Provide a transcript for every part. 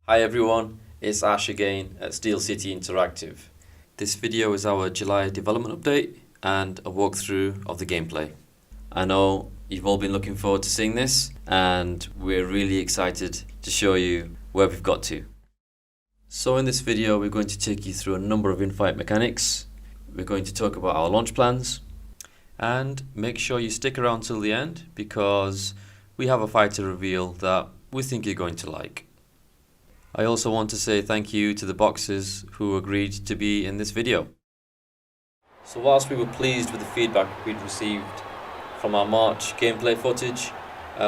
Hi everyone, it's Ash again at Steel City Interactive. This video is our July development update and a walkthrough of the gameplay. I know you've all been looking forward to seeing this and we're really excited to show you where we've got to. So in this video we're going to take you through a number of in-fight mechanics. We're going to talk about our launch plans and make sure you stick around till the end because we have a fighter reveal that we think you're going to like. I also want to say thank you to the boxers who agreed to be in this video. So whilst we were pleased with the feedback we'd received from our March gameplay footage,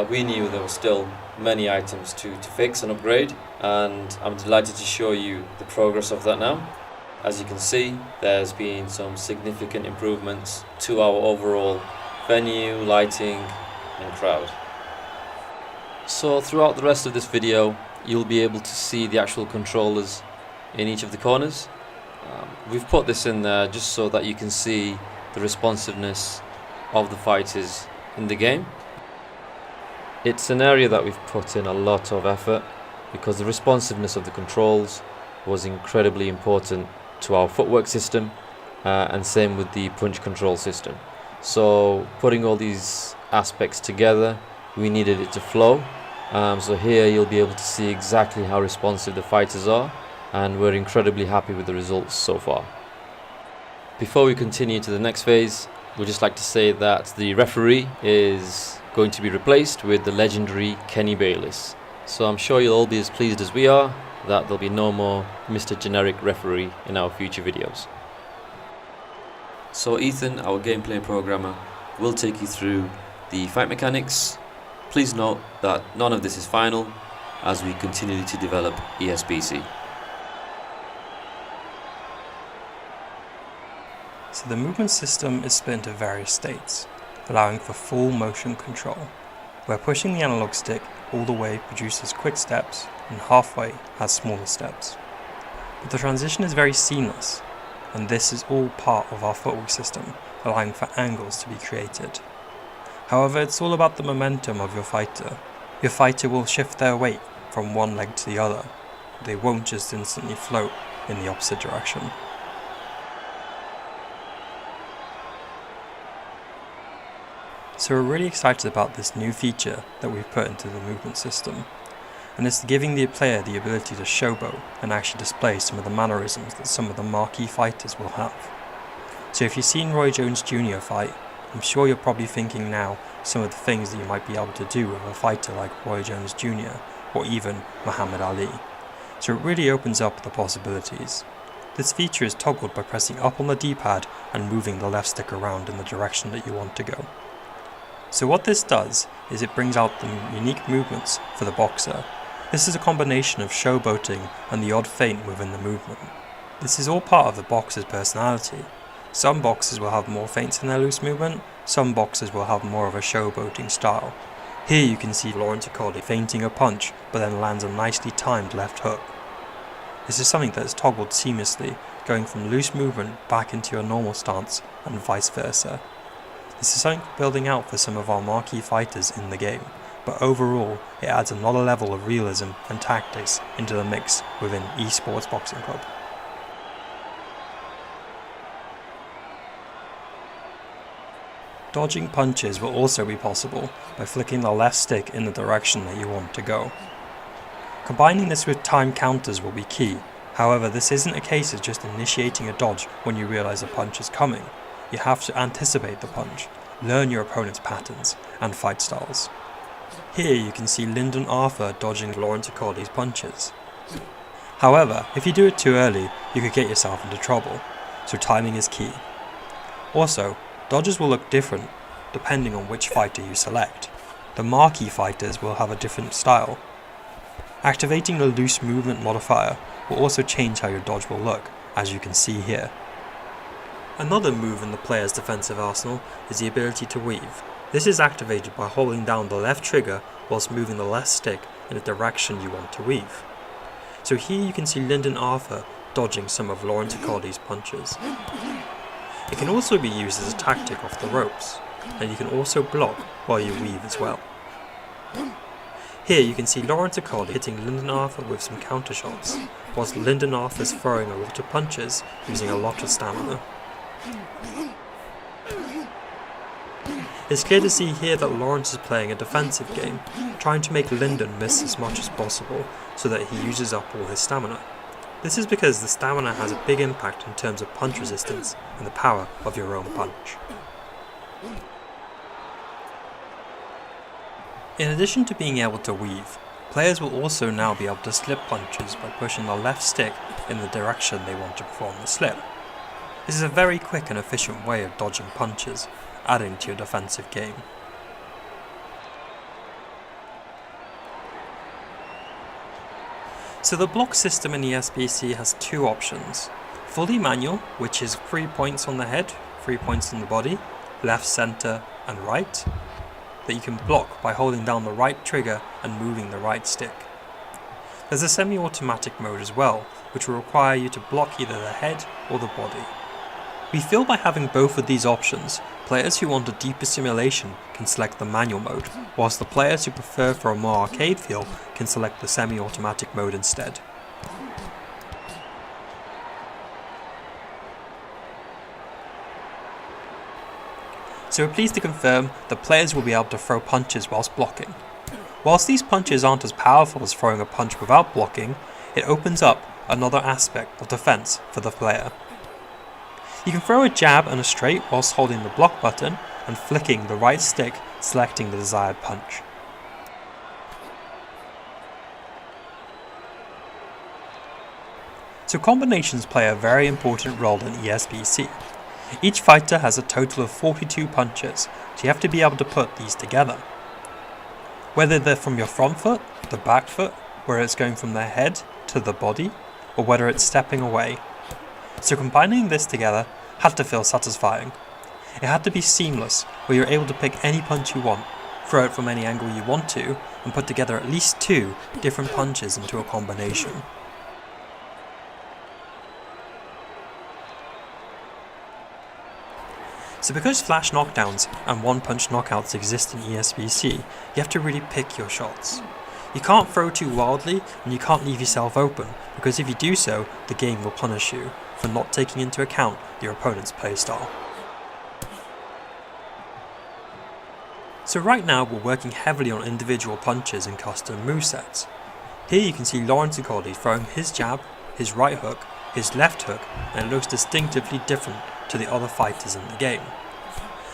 we knew there were still many items to fix and upgrade, and I'm delighted to show you the progress of that now. As you can see, there's been some significant improvements to our overall venue, lighting and crowd. So throughout the rest of this video, you'll be able to see the actual controllers in each of the corners. We've put this in there just so that you can see the responsiveness of the fighters in the game. It's an area that we've put in a lot of effort because the responsiveness of the controls was incredibly important to our footwork system, and same with the punch control system. So putting all these aspects together, we needed it to flow. So here you'll be able to see exactly how responsive the fighters are, and we're incredibly happy with the results so far. Before we continue to the next phase, we'd just like to say that the referee is going to be replaced with the legendary Kenny Bayliss. So I'm sure you'll all be as pleased as we are that there'll be no more Mr. Generic Referee in our future videos. So Ethan, our gameplay programmer, will take you through the fight mechanics. Please note that none of this is final as we continue to develop Esbc. So the movement system is split into various states, allowing for full motion control, where pushing the analog stick all the way produces quick steps and halfway has smaller steps. But the transition is very seamless, and this is all part of our footwork system, allowing for angles to be created. However, it's all about the momentum of your fighter. Your fighter will shift their weight from one leg to the other. They won't just instantly float in the opposite direction. So we're really excited about this new feature that we've put into the movement system, and it's giving the player the ability to showboat and actually display some of the mannerisms that some of the marquee fighters will have. So if you've seen Roy Jones Jr. fight, I'm sure you're probably thinking now some of the things that you might be able to do with a fighter like Roy Jones Jr. or even Muhammad Ali. So it really opens up the possibilities. This feature is toggled by pressing up on the D-pad and moving the left stick around in the direction that you want to go. So what this does is it brings out the unique movements for the boxer. This is a combination of showboating and the odd feint within the movement. This is all part of the boxer's personality. Some boxers will have more feints in their loose movement, some boxers will have more of a showboating style. Here you can see Lawrence Accordi feinting a punch but then lands a nicely timed left hook. This is something that is toggled seamlessly, going from loose movement back into your normal stance and vice versa. This is something we're building out for some of our marquee fighters in the game, but overall it adds another level of realism and tactics into the mix within Esports Boxing Club. Dodging punches will also be possible by flicking the left stick in the direction that you want to go. Combining this with time counters will be key. However, this isn't a case of just initiating a dodge when you realize a punch is coming. You have to anticipate the punch, learn your opponent's patterns and fight styles. Here you can see Lyndon Arthur dodging Lawrence Accordi's punches. However, if you do it too early, you could get yourself into trouble, so timing is key. Also, dodges will look different depending on which fighter you select. The marquee fighters will have a different style. Activating the loose movement modifier will also change how your dodge will look, as you can see here. Another move in the player's defensive arsenal is the ability to weave. This is activated by holding down the left trigger whilst moving the left stick in the direction you want to weave. So here you can see Lyndon Arthur dodging some of Lawrence Accordi's punches. It can also be used as a tactic off the ropes, and you can also block while you weave as well. Here you can see Lawrence Acoli hitting Lyndon Arthur with some counter shots, whilst Lyndon Arthur is throwing a lot of punches using a lot of stamina. It's clear to see here that Lawrence is playing a defensive game, trying to make Lyndon miss as much as possible so that he uses up all his stamina. This is because the stamina has a big impact in terms of punch resistance and the power of your own punch. In addition to being able to weave, players will also now be able to slip punches by pushing the left stick in the direction they want to perform the slip. This is a very quick and efficient way of dodging punches, adding to your defensive game. So the block system in the Esbc has two options. Fully manual, which is 3 points on the head, 3 points on the body, left, centre and right, that you can block by holding down the right trigger and moving the right stick. There's a semi-automatic mode as well, which will require you to block either the head or the body. We feel by having both of these options, players who want a deeper simulation can select the manual mode, whilst the players who prefer for a more arcade feel can select the semi-automatic mode instead. So we're pleased to confirm that players will be able to throw punches whilst blocking. Whilst these punches aren't as powerful as throwing a punch without blocking, it opens up another aspect of defense for the player. You can throw a jab and a straight whilst holding the block button and flicking the right stick, selecting the desired punch. So combinations play a very important role in Esbc. Each fighter has a total of 42 punches, so you have to be able to put these together. Whether they're from your front foot, the back foot, where it's going from their head to the body, or whether it's stepping away. So combining this together had to feel satisfying. It had to be seamless, where you're able to pick any punch you want, throw it from any angle you want to, and put together at least 2 different punches into a combination. So because flash knockdowns and one-punch knockouts exist in Esbc, you have to really pick your shots. You can't throw too wildly, and you can't leave yourself open, because if you do so, the game will punish you for not taking into account your opponent's playstyle. So right now we're working heavily on individual punches and custom movesets. Here you can see Lawrence Acoli throwing his jab, his right hook, his left hook, and it looks distinctively different to the other fighters in the game.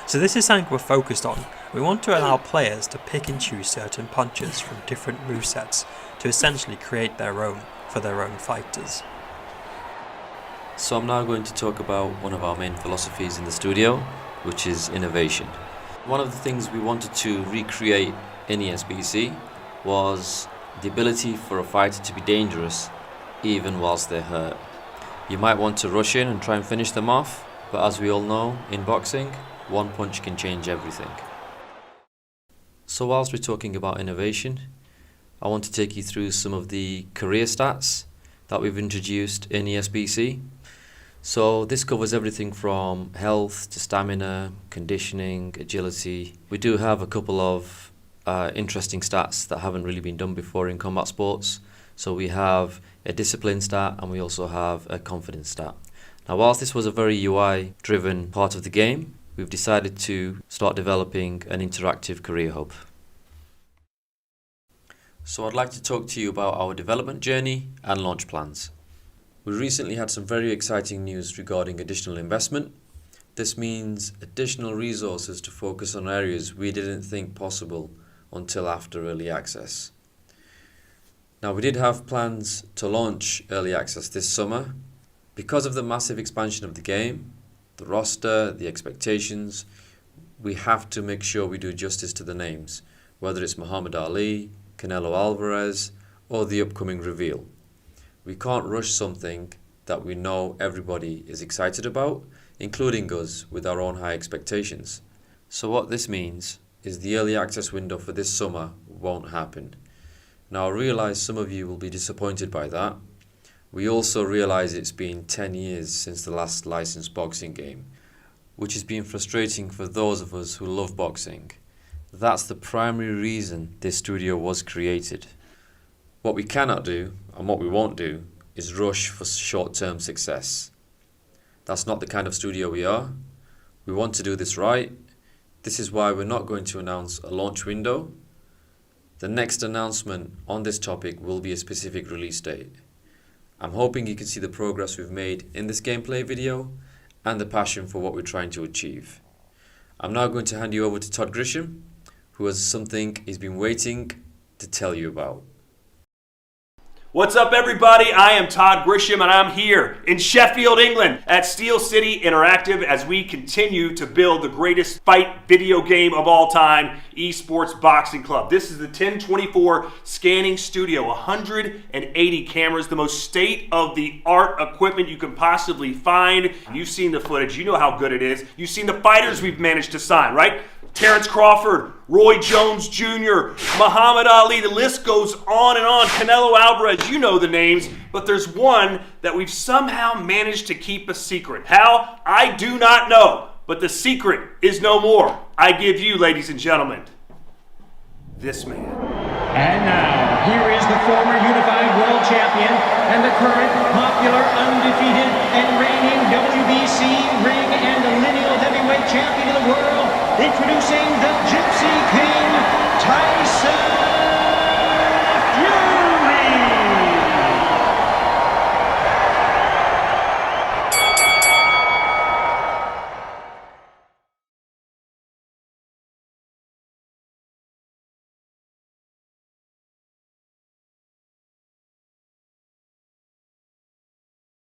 So this is something we're focused on. We want to allow players to pick and choose certain punches from different movesets to essentially create their own for their own fighters. So I'm now going to talk about one of our main philosophies in the studio, which is innovation. One of the things we wanted to recreate in Esbc was the ability for a fighter to be dangerous even whilst they're hurt. You might want to rush in and try and finish them off, but as we all know, in boxing, one punch can change everything. So whilst we're talking about innovation, I want to take you through some of the career stats that we've introduced in Esbc. So this covers everything from health to stamina, conditioning, agility. We do have a couple of interesting stats that haven't really been done before in combat sports. So we have a discipline stat and we also have a confidence stat. Now whilst this was a very UI driven part of the game, we've decided to start developing an interactive career hub. So I'd like to talk to you about our development journey and launch plans. We recently had some very exciting news regarding additional investment. This means additional resources to focus on areas we didn't think possible until after early access. Now we did have plans to launch early access this summer. Because of the massive expansion of the game, the roster, the expectations, we have to make sure we do justice to the names, whether it's Muhammad Ali, Canelo Alvarez, or the upcoming reveal. We can't rush something that we know everybody is excited about, including us with our own high expectations. So what this means is the early access window for this summer won't happen. Now I realise some of you will be disappointed by that. We also realise it's been 10 years since the last licensed boxing game, which has been frustrating for those of us who love boxing. That's the primary reason this studio was created. What we cannot do, and what we won't do, is rush for short-term success. That's not the kind of studio we are. We want to do this right. This is why we're not going to announce a launch window. The next announcement on this topic will be a specific release date. I'm hoping you can see the progress we've made in this gameplay video and the passion for what we're trying to achieve. I'm now going to hand you over to Todd Grisham, who has something he's been waiting to tell you about. What's up, everybody? I am Todd Grisham, and I'm here in Sheffield, England at Steel City Interactive as we continue to build the greatest fight video game of all time, Esports Boxing Club. This is the 1024 scanning studio, 180 cameras, the most state-of-the-art equipment you can possibly find. You've seen the footage. You know how good it is. You've seen the fighters we've managed to sign, right? Terrence Crawford, Roy Jones Jr., Muhammad Ali, the list goes on and on. Canelo Alvarez, you know the names, but there's one that we've somehow managed to keep a secret. How? I do not know, but the secret is no more. I give you, ladies and gentlemen, this man. And now, here is the former unified world champion and the current popular, undefeated, and reigning WBC ring and lineal heavyweight champion of the world, introducing the Gypsy King,